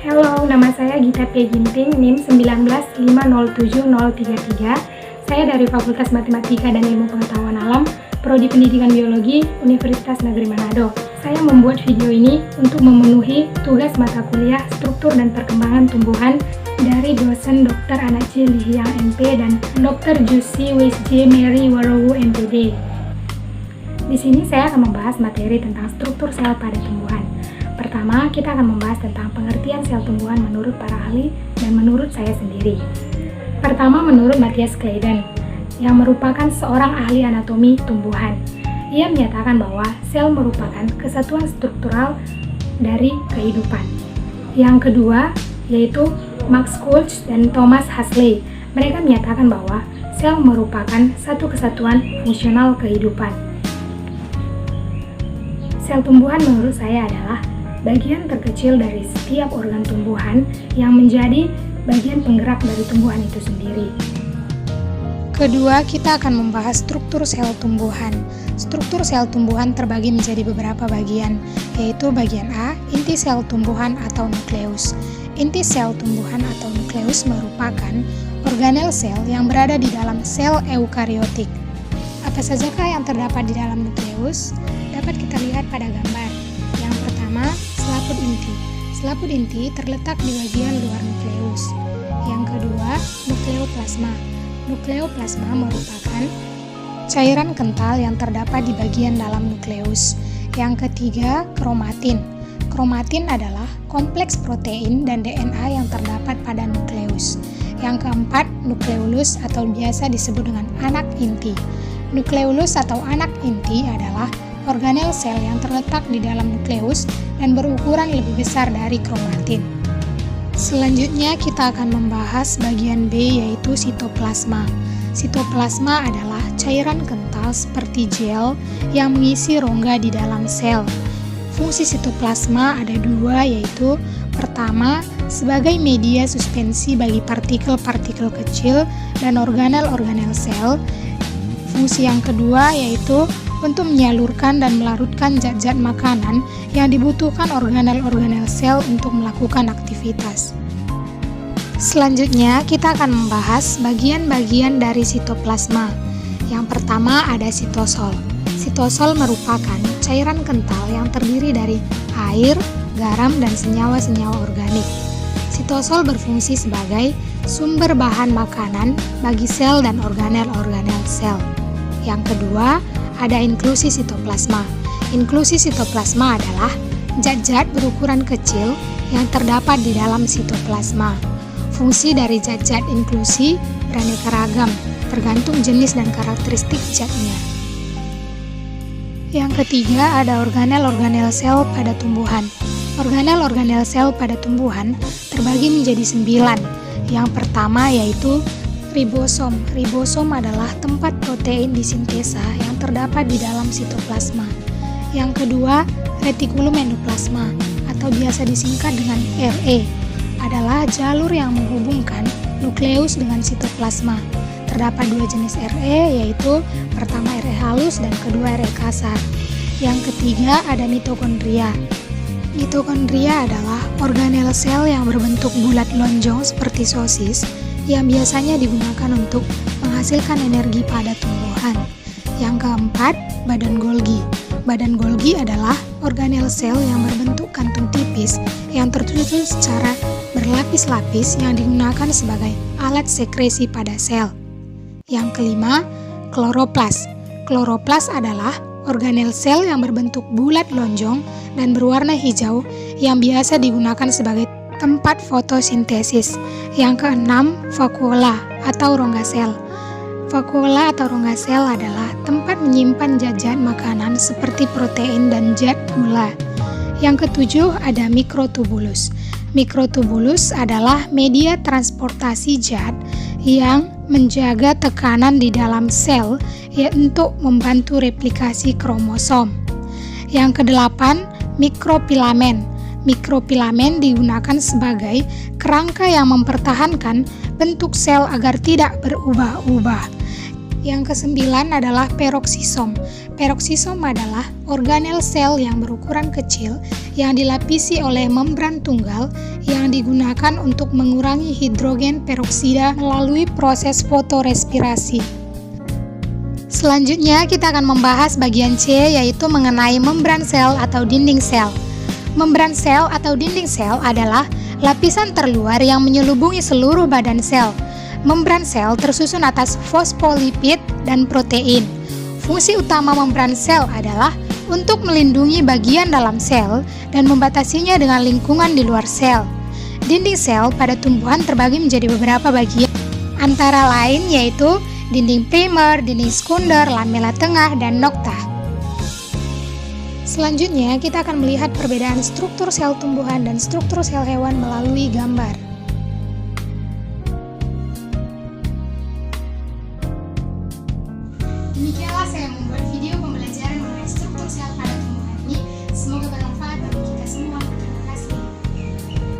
Halo, nama saya Gita P. Ginting, NIM 1950733. Saya dari Fakultas Matematika dan Ilmu Pengetahuan Alam, Prodi Pendidikan Biologi, Universitas Negeri Manado. Saya membuat video ini untuk memenuhi tugas mata kuliah Struktur dan Perkembangan Tumbuhan dari dosen Dr. Anace Lihiang MP dan Dr. Jusi Wisje Mary Warowu MPD. Di sini saya akan membahas materi tentang struktur sel pada tumbuhan. Pertama, kita akan membahas tentang pengertian sel tumbuhan menurut para ahli dan menurut saya sendiri. Pertama, menurut Matthias Kleiden, yang merupakan seorang ahli anatomi tumbuhan. Ia menyatakan bahwa sel merupakan kesatuan struktural dari kehidupan. Yang kedua, yaitu Max Schultz dan Thomas Huxley. Mereka menyatakan bahwa sel merupakan satu kesatuan fungsional kehidupan. Sel tumbuhan menurut saya adalah bagian terkecil dari setiap organ tumbuhan yang menjadi bagian penggerak dari tumbuhan itu sendiri. Kedua, kita akan membahas struktur sel tumbuhan. Struktur sel tumbuhan terbagi menjadi beberapa bagian, yaitu bagian A, inti sel tumbuhan atau nukleus. Inti sel tumbuhan atau nukleus merupakan organel sel yang berada di dalam sel eukariotik. Apa sajakah yang terdapat di dalam nukleus? Dapat kita lihat pada gambar. Yang pertama, selaput inti. Selaput inti terletak di bagian luar nukleus. Yang kedua, nukleoplasma. Nukleoplasma merupakan cairan kental yang terdapat di bagian dalam nukleus. Yang ketiga, kromatin. Kromatin adalah kompleks protein dan DNA yang terdapat pada nukleus. Yang keempat, nukleolus atau biasa disebut dengan anak inti. Nukleolus atau anak inti adalah organel sel yang terletak di dalam nukleus dan berukuran lebih besar dari kromatin. Selanjutnya kita akan membahas bagian B, yaitu sitoplasma. Sitoplasma adalah cairan kental seperti gel yang mengisi rongga di dalam sel. Fungsi sitoplasma ada dua, yaitu pertama, sebagai media suspensi bagi partikel-partikel kecil dan organel-organel sel. Fungsi yang kedua yaitu untuk menyalurkan dan melarutkan zat-zat makanan yang dibutuhkan organel-organel sel untuk melakukan aktivitas. Selanjutnya, kita akan membahas bagian-bagian dari sitoplasma. Yang pertama ada sitosol. Sitosol merupakan cairan kental yang terdiri dari air, garam, dan senyawa-senyawa organik. Sitosol berfungsi sebagai sumber bahan makanan bagi sel dan organel-organel sel. Yang kedua, ada inklusi sitoplasma. Inklusi sitoplasma adalah zat-zat berukuran kecil yang terdapat di dalam sitoplasma. Fungsi dari zat-zat inklusi beraneka ragam, tergantung jenis dan karakteristik zatnya. Yang ketiga, ada organel-organel sel pada tumbuhan. Organel-organel sel pada tumbuhan terbagi menjadi 9. Yang pertama yaitu ribosom. Ribosom adalah tempat protein disintesa yang terdapat di dalam sitoplasma. Yang kedua, retikulum endoplasma atau biasa disingkat dengan RE adalah jalur yang menghubungkan nukleus dengan sitoplasma. Terdapat dua jenis RE, yaitu pertama RE halus dan kedua RE kasar. Yang ketiga ada mitokondria. Mitokondria adalah organel sel yang berbentuk bulat lonjong seperti sosis yang biasanya digunakan untuk menghasilkan energi pada tumbuhan. Yang keempat, badan Golgi. Badan Golgi adalah organel sel yang berbentuk kantung tipis yang tersusun secara berlapis-lapis yang digunakan sebagai alat sekresi pada sel. Yang kelima, kloroplas. Kloroplas adalah organel sel yang berbentuk bulat lonjong dan berwarna hijau yang biasa digunakan sebagai tempat fotosintesis. Yang keenam, vakuola atau rongga sel. Vakuola atau rongga sel adalah tempat menyimpan zat-zat makanan seperti protein dan zat gula. Yang ketujuh ada mikrotubulus. Mikrotubulus adalah media transportasi zat yang menjaga tekanan di dalam sel untuk membantu replikasi kromosom. Yang kedelapan, mikrofilamen. Mikrofilamen digunakan sebagai kerangka yang mempertahankan bentuk sel agar tidak berubah-ubah. Yang kesembilan adalah peroksisom. Peroksisom adalah organel sel yang berukuran kecil yang dilapisi oleh membran tunggal yang digunakan untuk mengurangi hidrogen peroksida melalui proses fotorespirasi. Selanjutnya kita akan membahas bagian C, yaitu mengenai membran sel atau dinding sel. Membran sel atau dinding sel adalah lapisan terluar yang menyelubungi seluruh badan sel. Membran sel tersusun atas fosfolipid dan protein. Fungsi utama membran sel adalah untuk melindungi bagian dalam sel dan membatasinya dengan lingkungan di luar sel. Dinding sel pada tumbuhan terbagi menjadi beberapa bagian, antara lain yaitu dinding primer, dinding sekunder, lamela tengah, dan nokta. Selanjutnya, kita akan melihat perbedaan struktur sel tumbuhan dan struktur sel hewan melalui gambar.